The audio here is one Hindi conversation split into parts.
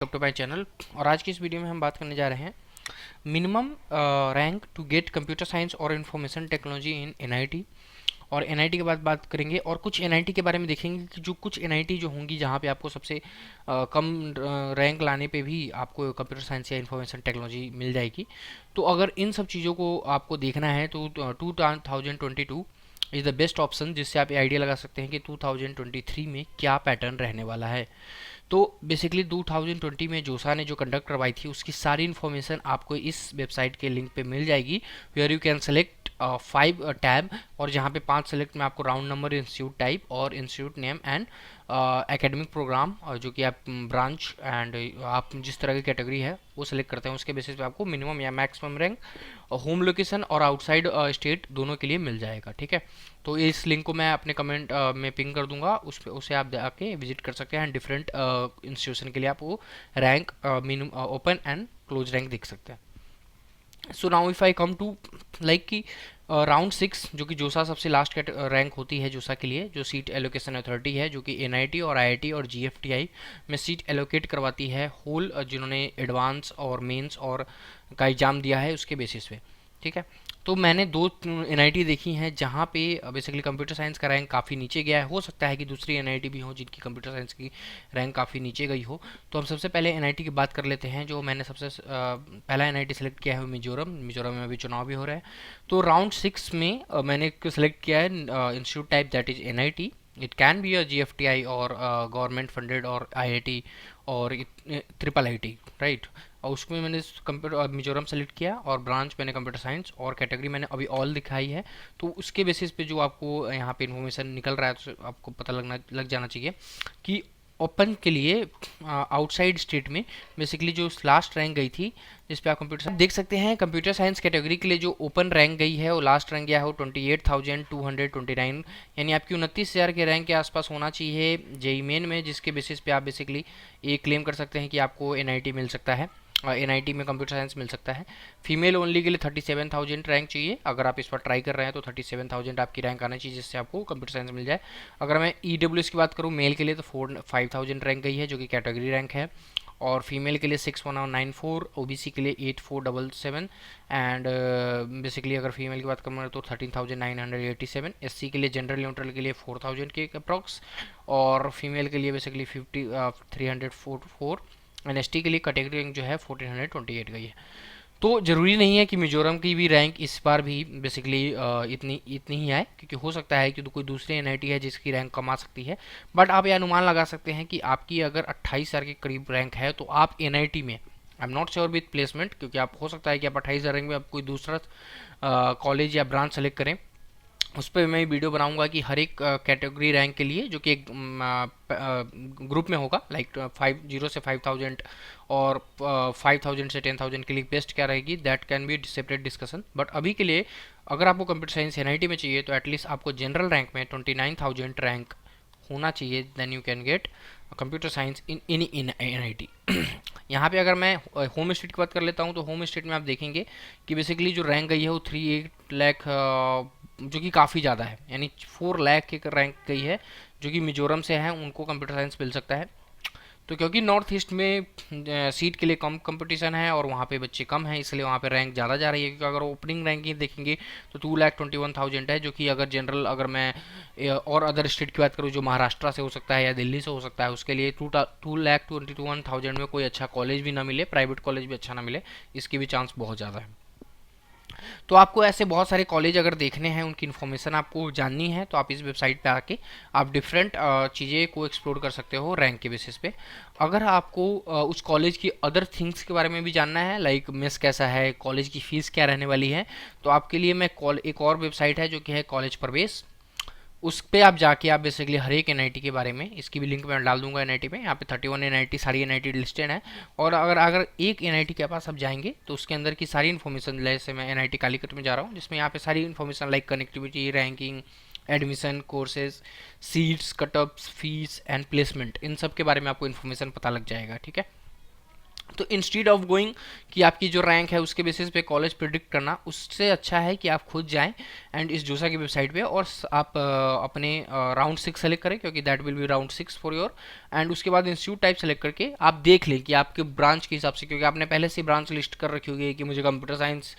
To my channel. और आज की इस वीडियो में हम बात करने जा रहे हैं minimum rank to get computer science और इंफॉर्मेशन टेक्नोलॉजी इन एनआईटी। और एनआईटी के बाद बात करेंगे और कुछ एनआईटी के बारे में देखेंगे कि जो कुछ एनआईटी जो होंगी जहाँ पे आपको सबसे कम रैंक लाने पे भी आपको कंप्यूटर साइंस या इंफॉर्मेशन टेक्नोलॉजी मिल जाएगी। तो अगर इन सब चीज़ों को आपको देखना है तो 2022 इज़ द बेस्ट ऑप्शन, जिससे आप आइडिया लगा सकते हैं कि 2023 में क्या पैटर्न रहने वाला है। तो बेसिकली 2020 में जोसा ने जो कंडक्ट करवाई थी उसकी सारी इन्फॉर्मेशन आपको इस वेबसाइट के लिंक पे मिल जाएगी, where you can select 5 tab, और जहाँ पे 5 सेलेक्ट में आपको राउंड नंबर, इंस्टीट्यूट टाइप और institute name and academic program, और जो कि आप ब्रांच एंड आप जिस तरह की कैटेगरी है वो सेलेक्ट करते हैं उसके बेसिस पे आपको मिनिमम या मैक्सिमम रैंक, होम लोकेशन और आउटसाइड स्टेट दोनों के लिए मिल जाएगा। ठीक है, तो इस लिंक को मैं अपने कमेंट में पिंग कर दूंगा, उसे आप आके विजिट कर सकते हैं। डिफरेंट इंस्टीट्यूशन के लिए आप वो rank minimum, open and close rank देख सकते हैं। So now if I come to like कि राउंड 6 जो कि जोसा सबसे लास्ट रैंक होती है जोसा के लिए, जो सीट एलोकेशन अथॉरिटी है जो कि एनआईटी और आईआईटी और जीएफटीआई में सीट एलोकेट करवाती है होल जिन्होंने एडवांस और मेंस और का एग्जाम दिया है उसके बेसिस पे। ठीक है, तो मैंने दो एनआईटी देखी हैं जहाँ पे बेसिकली कंप्यूटर साइंस का रैंक काफ़ी नीचे गया है। हो सकता है कि दूसरी एनआईटी भी हो जिनकी कंप्यूटर साइंस की रैंक काफ़ी नीचे गई हो। तो हम सबसे पहले एनआईटी की बात कर लेते हैं। जो मैंने सबसे पहला एनआईटी सेलेक्ट किया है वो मिजोरम में अभी चुनाव भी हो रहा है। तो राउंड 6 में मैंने सेलेक्ट किया है institute type, that is NIT. It can be a GFTI और गवर्नमेंट फंडेड और आईआईटी और ट्रिपल आईटी, राइट। और उसमें मैंने कंप्यूटर मिजोरम सेलेक्ट किया और ब्रांच मैंने कंप्यूटर साइंस और कैटेगरी मैंने अभी ऑल दिखाई है। तो उसके बेसिस पे जो आपको यहाँ पे इन्फॉर्मेशन निकल रहा है तो आपको पता लग जाना चाहिए कि ओपन के लिए आउटसाइड स्टेट में बेसिकली जो लास्ट रैंक गई थी, जिस पे आप कंप्यूटर देख सकते हैं, कंप्यूटर साइंस कैटेगरी के लिए जो ओपन रैंक गई है वो लास्ट रैंक गया है वो 28,229, यानी आपकी 29,000 के रैंक के आसपास होना चाहिए जेई मेन में, जिसके बेसिस पे आप बेसिकली ये क्लेम कर सकते हैं कि आपको एनआईटी मिल सकता है, एनआईटी में कंप्यूटर साइंस मिल सकता है। फीमेल ओनली के लिए 37,000 रैंक चाहिए। अगर आप इस पर ट्राई कर रहे हैं तो 37,000 आपकी रैंक आना चाहिए जिससे आपको कंप्यूटर साइंस मिल जाए। अगर मैं ईडब्ल्यूएस की बात करूँ मेल के लिए तो 5,000 रैंक गई है जो कि कैटेगरी रैंक है, और फीमेल के लिए 6,194, ओबीसी के लिए 8,477 एंड बेसिकली अगर फीमेल की बात करूँ तो 13,987, एससी के लिए जनरल न्यूट्रल के लिए 4,000 के अप्रॉक्स, और फीमेल के लिए बेसिकली 344, एनएसटी के लिए कैटेगरी रैंक जो है 1428 गई है। तो ज़रूरी नहीं है कि मिजोरम की भी रैंक इस बार भी बेसिकली इतनी ही आए, क्योंकि हो सकता है कि कोई दूसरी एनआईटी है जिसकी रैंक कम आ सकती है। बट आप ये अनुमान लगा सकते हैं कि आपकी अगर 28,000 के करीब रैंक है तो आप एनआईटी में, I am not sure with placement, क्योंकि आप हो सकता है कि आप 28,000 रैंक में आप कोई दूसरा कॉलेज या ब्रांच सेलेक्ट करें। उस पर मैं वीडियो बनाऊंगा कि हर एक कैटेगरी रैंक के लिए जो कि एक ग्रुप में होगा, लाइक 50 से 5,000 और 5,000 से 10,000 के लिए बेस्ट क्या रहेगी, that can be separate discussion. But अभी के लिए अगर आपको कंप्यूटर साइंस एनआईटी में चाहिए तो एटलीस्ट आपको जनरल रैंक में 29,000 रैंक होना चाहिए, then you can get computer science in NIT. यहाँ पे अगर मैं होम स्टेट की बात कर लेता हूँ तो होम स्टेट में आप देखेंगे कि बेसिकली जो रैंक गई है वो 3.8 लाख, जो कि काफ़ी ज़्यादा है, यानी 4 लाख की रैंक गई है जो कि मिजोरम से है, उनको कंप्यूटर साइंस मिल सकता है। तो क्योंकि नॉर्थ ईस्ट में सीट के लिए कम कंपटीशन है और वहाँ पे बच्चे कम हैं, इसलिए वहाँ पे रैंक ज़्यादा जा रही है। क्योंकि अगर ओपनिंग रैंकिंग देखेंगे तो 2,21,000 है, जो कि अगर जनरल, अगर मैं और अदर स्टेट की बात करूँ जो महाराष्ट्र से हो सकता है या दिल्ली से हो सकता है, उसके लिए 2,21,000 में कोई अच्छा कॉलेज भी ना मिले, प्राइवेट कॉलेज भी अच्छा ना मिले, इसकी भी चांस बहुत ज़्यादा है। तो आपको ऐसे बहुत सारे कॉलेज अगर देखने हैं, उनकी इन्फॉर्मेशन आपको जाननी है, तो आप इस वेबसाइट पे आके आप डिफरेंट चीज़ें को एक्सप्लोर कर सकते हो रैंक के बेसिस पे। अगर आपको उस कॉलेज की अदर थिंग्स के बारे में भी जानना है, लाइक मेस कैसा है, कॉलेज की फ़ीस क्या रहने वाली है, तो आपके लिए मैं एक और वेबसाइट है जो कि है कॉलेज प्रवेश। उस पर आप जाके आप बेसिकली हर एक एनआईटी के बारे में, इसकी भी लिंक मैं डाल दूंगा एनआईटी में, यहाँ पे 31 एनआईटी सारी एनआईटी लिस्टेड है। और अगर अगर एक एनआईटी के पास आप जाएंगे तो उसके अंदर की सारी इन्फॉर्मेशन, जैसे मैं एनआईटी कालीकट में जा रहा हूँ जिसमें यहाँ पे सारी information like connectivity, ranking, admission, courses, seats, cutoffs, fees and placement, इन सब के बारे में आपको इन्फॉर्मेशन पता लग जाएगा। ठीक है, तो इंस्टीड ऑफ गोइंग कि आपकी जो रैंक है उसके बेसिस पे कॉलेज प्रिडिक्ट करना, उससे अच्छा है कि आप खुद जाएं एंड इस जोसा की वेबसाइट पे और आप अपने राउंड 6 सेलेक्ट करें, क्योंकि that will be round 6 for your. And उसके बाद इंस्टीट्यूट टाइप सेलेक्ट करके आप देख लें कि आपके ब्रांच के हिसाब से, क्योंकि आपने पहले से ब्रांच लिस्ट कर रखी होगी कि मुझे कंप्यूटर साइंस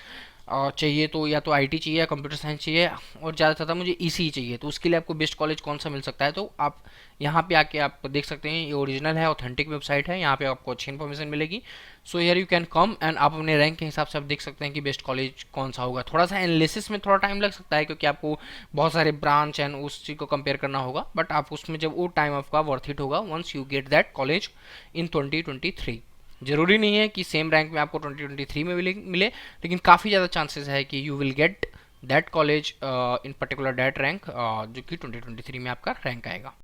चाहिए, तो या तो आईटी चाहिए या कंप्यूटर साइंस चाहिए, और ज़्यादा ज़्यादा मुझे ईसी चाहिए, तो उसके लिए आपको बेस्ट कॉलेज कौन सा मिल सकता है। तो आप यहाँ पे आके आप देख सकते हैं, ये ओरिजिनल है, ऑथेंटिक वेबसाइट है, यहाँ पे आपको अच्छी इन्फॉर्मेशन मिलेगी। So here you can come and आप अपने रैंक के हिसाब से आप देख सकते हैं कि बेस्ट कॉलेज कौन सा होगा। थोड़ा सा एनालिसिस में थोड़ा टाइम लग सकता है, क्योंकि आपको बहुत सारे ब्रांच एंड उस चीज़ को कंपेयर करना होगा, बट आप उसमें जब वो टाइम आपका वर्थ इट होगा once you get that college in 2023। जरूरी नहीं है कि सेम रैंक में आपको 2023 में मिले, लेकिन काफ़ी ज़्यादा चांसेस है कि you will get that college in particular that rank, जो कि 2023 में आपका रैंक आएगा।